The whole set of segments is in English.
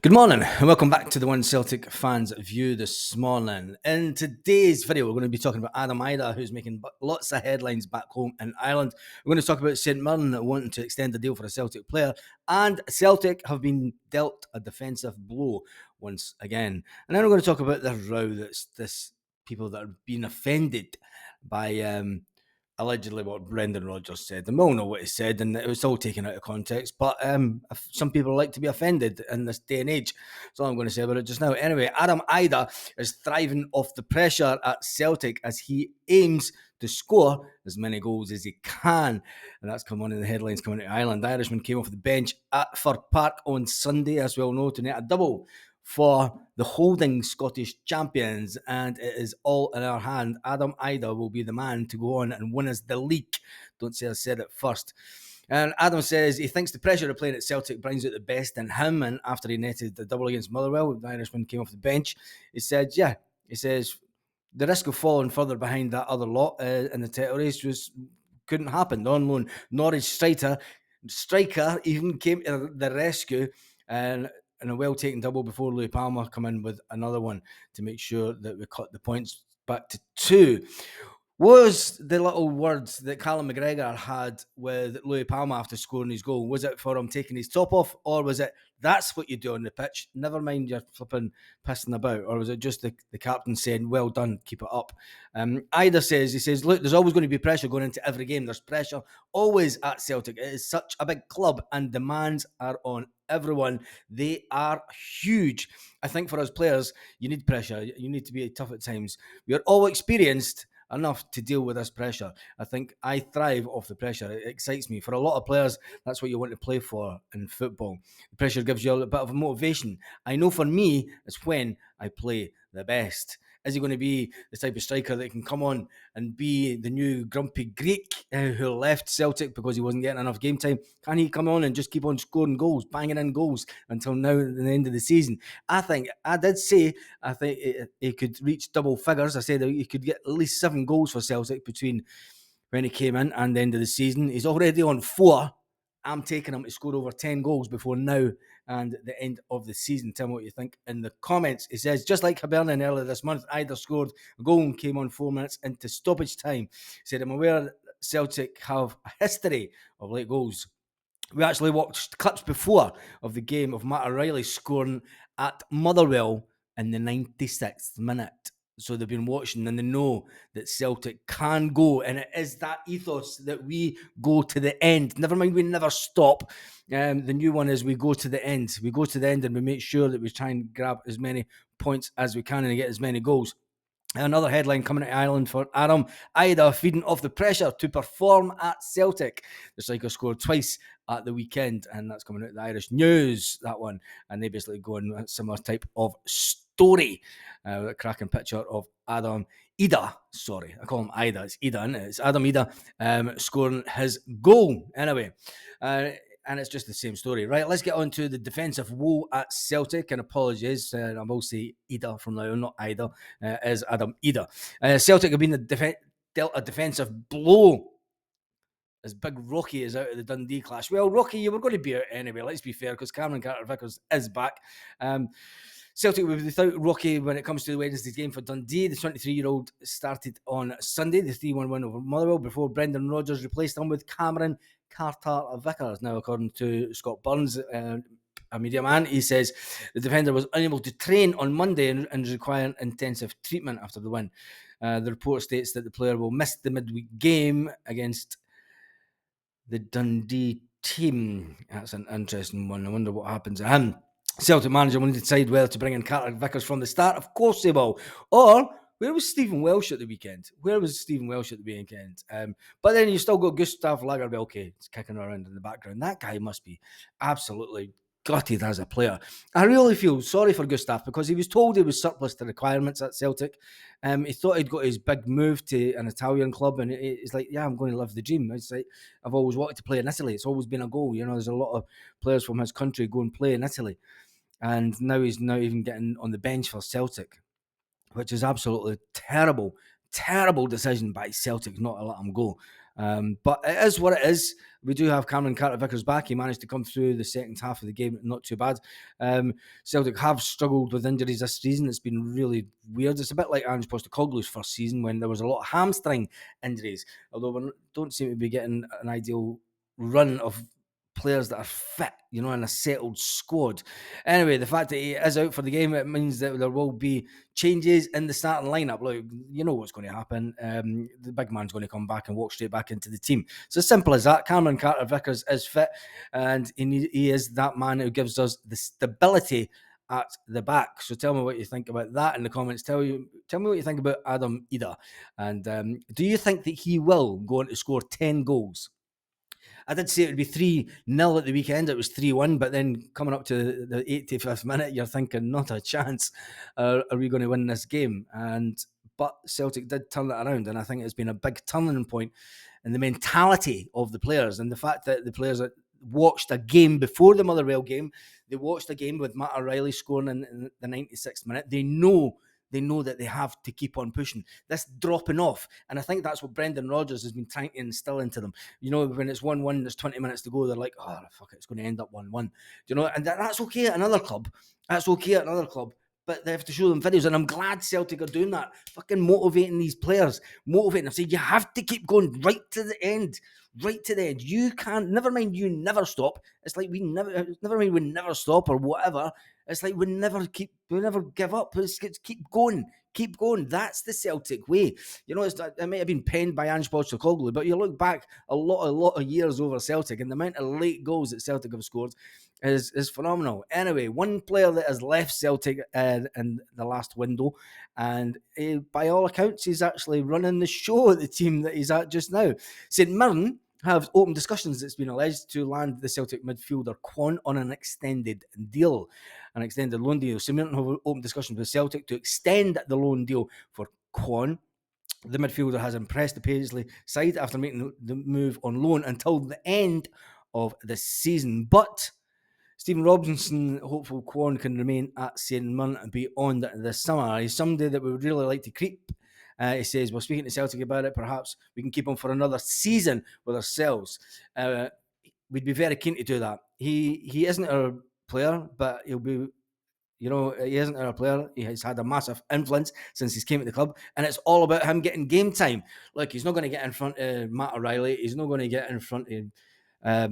Good morning and welcome back to the One Celtic Fans View this morning. In today's video, we're going to be talking about Idah, who's making lots of headlines back home in Ireland. We're going to talk about St Mirren wanting to extend the deal for a Celtic player, and Celtic have been dealt a defensive blow once again. And then we're going to talk about the row that's this people that are being offended by allegedly what Brendan Rodgers said. And we all know what he said, and it was all taken out of context. But some people like to be offended in this day and age. That's all I'm going to say about it just now. Anyway, Adam Idah is thriving off the pressure at Celtic as he aims to score as many goals as he can. And that's come on in the headlines coming to Ireland. The Irishman came off the bench at Fir Park on Sunday, as we all know, to net a double for the holding Scottish champions, and it is all in our hand. Adam Idah will be the man to go on and win us the league. Don't say I said it first. And Adam says he thinks the pressure of playing at Celtic brings out the best in him, and after he netted the double against Motherwell, the Irishman came off the bench. He said, the risk of falling further behind that other lot in the title race couldn't happen. On loan, Norwich striker even came to the rescue, and a well-taken double before Louis Palmer come in with another one to make sure that we cut the points back to 2. Was the little words that Callum McGregor had with Louis Palmer after scoring his goal, was it for him taking his top off, or was it, that's what you do on the pitch, never mind you're flipping pissing about, or was it just the captain saying, well done, keep it up? Idah says, look, there's always going to be pressure going into every game. There's pressure always at Celtic. It is such a big club and demands are on everyone. They are huge. I think for us players, you need pressure. You need to be tough at times. We are all experienced enough to deal with this pressure. I think I thrive off the pressure. It excites me. For a lot of players, that's what you want to play for in football. The pressure gives you a bit of a motivation. I know for me, it's when I play the best. Is he going to be the type of striker that can come on and be the new grumpy Greek who left Celtic because he wasn't getting enough game time? Can he come on and just keep on scoring goals, banging in goals until now at the end of the season? I think he could reach double figures. I said that he could get at least 7 goals for Celtic between when he came in and the end of the season. He's already on 4. I'm taking him to score over 10 goals before now and the end of the season. Tell me what you think in the comments. He says, just like Hibernian earlier this month, Idah scored a goal and came on 4 minutes into stoppage time. He said, I'm aware Celtic have a history of late goals. We actually watched clips before of the game of Matt O'Reilly scoring at Motherwell in the 96th minute. So they've been watching and they know that Celtic can go, and it is that ethos that we go to the end. Never mind, we never stop. The new one is we go to the end. We go to the end and we make sure that we try and grab as many points as we can and get as many goals. Another headline coming to Ireland for Adam Idah feeding off the pressure to perform at Celtic. The striker scored twice at the weekend, and that's coming out of the Irish News, that one. And they basically go on a similar type of story. A cracking picture of Adam Idah. Sorry, I call him Idah. It's Idah, isn't it? It's Adam Idah scoring his goal. Anyway, and it's just the same story. Right, let's get on to the defensive woe at Celtic. And apologies, I will say Idah from now on, not Idah, as Adam Idah. Celtic have been dealt a defensive blow as Big Rocky is out of the Dundee clash. Well, Rocky, you were going to be out anyway, let's be fair, because Cameron Carter-Vickers is back. Celtic will be without Rocky when it comes to the Wednesday's game for Dundee. The 23-year-old started on Sunday, the 3-1 win over Motherwell, before Brendan Rodgers replaced him with Cameron Carter-Vickers. Now, according to Scott Burns, a media man, he says the defender was unable to train on Monday and is requiring intensive treatment after the win. The report states that the player will miss the midweek game against the Dundee team. That's an interesting one. I wonder what happens to him. Celtic manager will need to decide whether to bring in Carter-Vickers from the start. Of course they will. Or, where was Stephen Welsh at the weekend? But then you still got Gustav Lagerbielke kicking around in the background. That guy must be absolutely gutted as a player. I really feel sorry for Gustav because he was told he was surplus to requirements at Celtic. He thought he'd got his big move to an Italian club, and he's like, yeah, I'm going to live the dream. It's like, I've always wanted to play in Italy. It's always been a goal. You know, there's a lot of players from his country go and play in Italy. And now he's not even getting on the bench for Celtic, which is absolutely terrible decision by Celtic not to let him go. But it is what it is. We do have Cameron Carter-Vickers back. He managed to come through the second half of the game, not too bad. Celtic have struggled with injuries this season. It's been really weird. It's a bit like Ange Postecoglou's first season when there was a lot of hamstring injuries, although we don't seem to be getting an ideal run of players that are fit, in a settled squad. Anyway, the fact that he is out for the game, it means that there will be changes in the starting lineup. Look, you know what's going to happen. The big man's going to come back and walk straight back into the team. It's as simple as that. Cameron Carter-Vickers is fit, and he is that man who gives us the stability at the back. So tell me what you think about that in the comments. Tell me what you think about Adam Idah. And do you think that he will go on to score 10 goals? I did say it would be 3-0 at the weekend. It was 3-1, but then coming up to the 85th minute, you're thinking, not a chance. Are we going to win this game? But Celtic did turn that around, and I think it's been a big turning point in the mentality of the players, and the fact that the players that watched a game before the Motherwell game, they watched a game with Matt O'Reilly scoring in the 96th minute. They know that they have to keep on pushing. This dropping off. And I think that's what Brendan Rodgers has been trying to instill into them. When it's 1-1, there's 20 minutes to go, they're like, oh, fuck it, it's going to end up 1-1. And that's okay at another club. But they have to show them videos. And I'm glad Celtic are doing that. Fucking motivating these players. Motivating them. Saying, you have to keep going right to the end. Right to the end. You can't, never mind you never stop. It's like never mind we never stop or whatever. It's like we never give up. It's keep going. That's the Celtic way. It might have been penned by Ange Postecoglou, but you look back a lot of years over Celtic, and the amount of late goals that Celtic have scored is phenomenal. Anyway, one player that has left Celtic in the last window, and by all accounts, he's actually running the show at the team that he's at just now. St Mirren have open discussions, it's been alleged, to land the Celtic midfielder Kwon on an extended loan deal. St Mirren have open discussions with Celtic to extend the loan deal for Kwon. The midfielder has impressed the Paisley side after making the move on loan until the end of the season. But Stephen Robinson, hopeful Kwon can remain at St Mirren beyond this summer. He's somebody that we would really like to keep. He says, we're speaking to Celtic about it. Perhaps we can keep him for another season with ourselves. We'd be very keen to do that. He isn't our player, but he'll be, he isn't our player. He has had a massive influence since he's came to the club, and it's all about him getting game time. Like, he's not going to get in front of Matt O'Reilly. He's not going to get in front of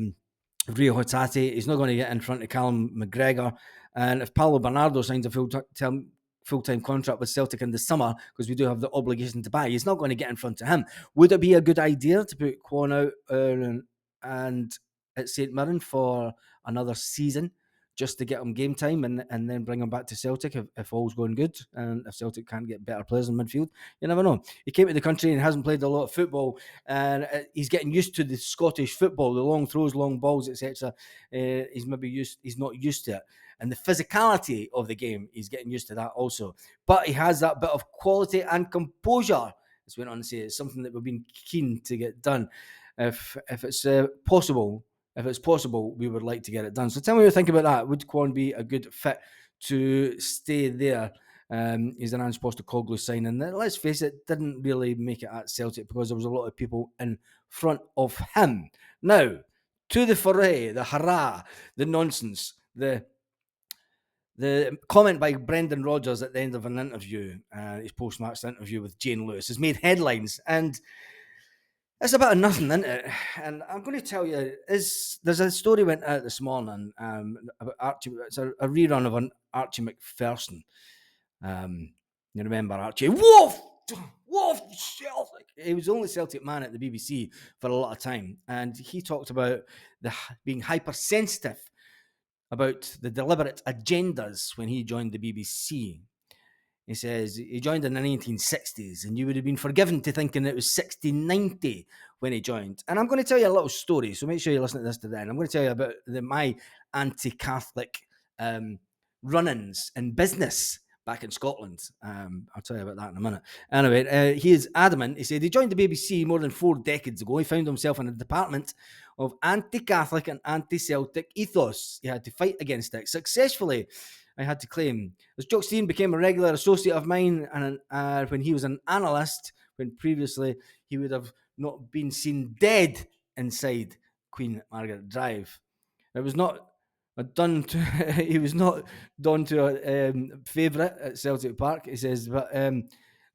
Rio Hatate. He's not going to get in front of Callum McGregor. And if Paulo Bernardo signs a full-time contract with Celtic in the summer, because we do have the obligation to buy, he's not going to get in front of him. Would it be a good idea to put Kwon out and at St Mirren for another season, just to get him game time and then bring him back to Celtic if all's going good, and if Celtic can't get better players in midfield? You never know. He came to the country and hasn't played a lot of football, and he's getting used to the Scottish football, the long throws, long balls, etc. He's not used to it. And the physicality of the game, he's getting used to that also. But he has that bit of quality and composure. As we went on to say, it's something that we've been keen to get done. If it's possible, we would like to get it done. So tell me what you think about that. Would Kwon be a good fit to stay there? He's an Ange Postecoglou signing that, let's face it, didn't really make it at Celtic because there was a lot of people in front of him. Now, to the foray, the hurrah, the nonsense, the comment by Brendan Rodgers at the end of an interview, his post-match interview with Jane Lewis, has made headlines, and it's a bit of nothing, isn't it? And I'm going to tell you, there's a story went out this morning about Archie. It's a rerun of an Archie McPherson. You remember Archie? Wolf, Celtic. He was the only Celtic man at the BBC for a lot of time, and he talked about being hypersensitive about the deliberate agendas when he joined the BBC. He says he joined in the 1960s, and you would have been forgiven to thinking it was 1690 when he joined. And I'm going to tell you a little story, so make sure you listen to this to the end. I'm going to tell you about my anti-Catholic run-ins in business back in Scotland. I'll tell you about that in a minute. Anyway, he is adamant. He said he joined the BBC more than 4 decades ago. He found himself in a department of anti-Catholic and anti-Celtic ethos. He had to fight against it successfully, I had to claim. As Jock Stein became a regular associate of mine, and when he was an analyst, when previously he would have not been seen dead inside Queen Margaret Drive. It was not done to. He was not done to a favourite at Celtic Park. He says, but the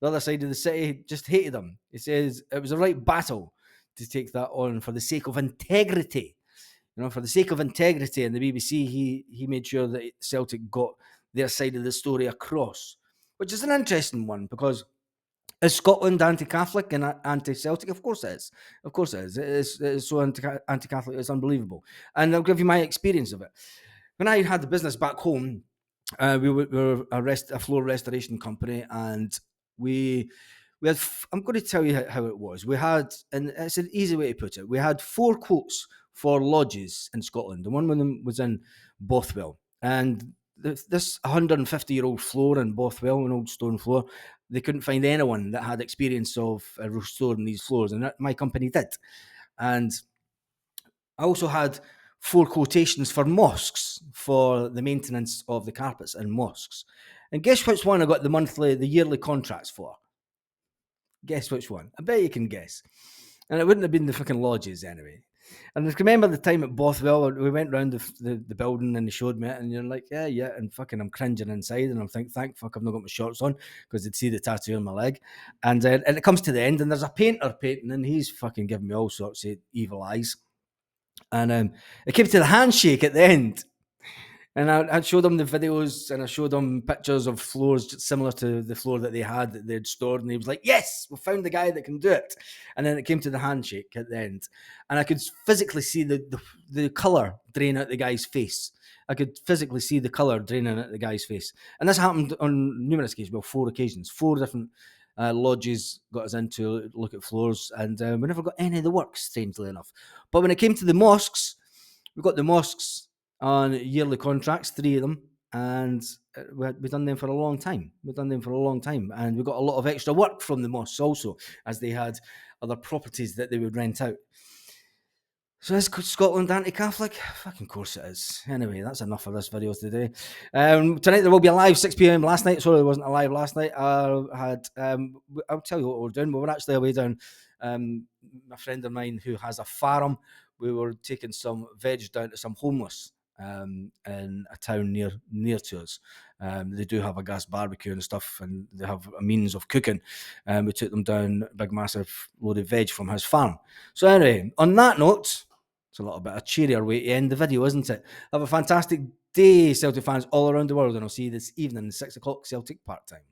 other side of the city just hated him. He says it was a right battle to take that on for the sake of integrity. For the sake of integrity in the BBC, he made sure that Celtic got their side of the story across, which is an interesting one because is Scotland anti-Catholic and anti-Celtic? Of course it is. Of course it is. It is so anti-Catholic, it's unbelievable. And I'll give you my experience of it. When I had the business back home, we were a floor restoration company, and we had. I'm going to tell you how it was. We had, and it's an easy way to put it. We had 4 quotes for lodges in Scotland. The one of them was in Bothwell, and this 150-year-old floor in Bothwell, an old stone floor, they couldn't find anyone that had experience of restoring these floors, and my company did. And I also had 4 quotations for mosques for the maintenance of the carpets in mosques. And guess which one I got the yearly contracts for? Guess which one? I bet you can guess. And it wouldn't have been the fucking lodges anyway. And I remember the time at Bothwell, we went round the building and they showed me it, and you're like, yeah, and fucking I'm cringing inside, and I'm thinking, thank fuck I've not got my shorts on because they'd see the tattoo on my leg. And it comes to the end, and there's a painter painting, and he's fucking giving me all sorts of evil eyes. And it came to the handshake at the end. And I showed them the videos, and I showed them pictures of floors similar to the floor that they'd stored. And he was like, yes, we found the guy that can do it. And then it came to the handshake at the end. And I could physically see the colour drain out the guy's face. I could physically see the colour draining out the guy's face. And this happened on numerous occasions, 4 occasions. 4 different lodges got us in to look at floors. And we never got any of the work, strangely enough. But when it came to the mosques, we got the mosques on yearly contracts, 3 of them, and we've done them for a long time. And we got a lot of extra work from the mosques also, as they had other properties that they would rent out. So is Scotland anti-Catholic? Fucking course it is. Anyway, that's enough for this video today. Tonight there will be a live 6 p.m. last night. Sorry, there wasn't a live last night. I'll tell you what we're doing. We were actually away down. A friend of mine who has a farm. We were taking some veg down to some homeless in a town near to us. They do have a gas barbecue and stuff, and they have a means of cooking. We took them down a big massive load of veg from his farm. So anyway, on that note, it's a little bit of cheerier way to end the video, isn't it? Have a fantastic day, Celtic fans all around the world, and I'll see you this evening, 6 o'clock Celtic Park time.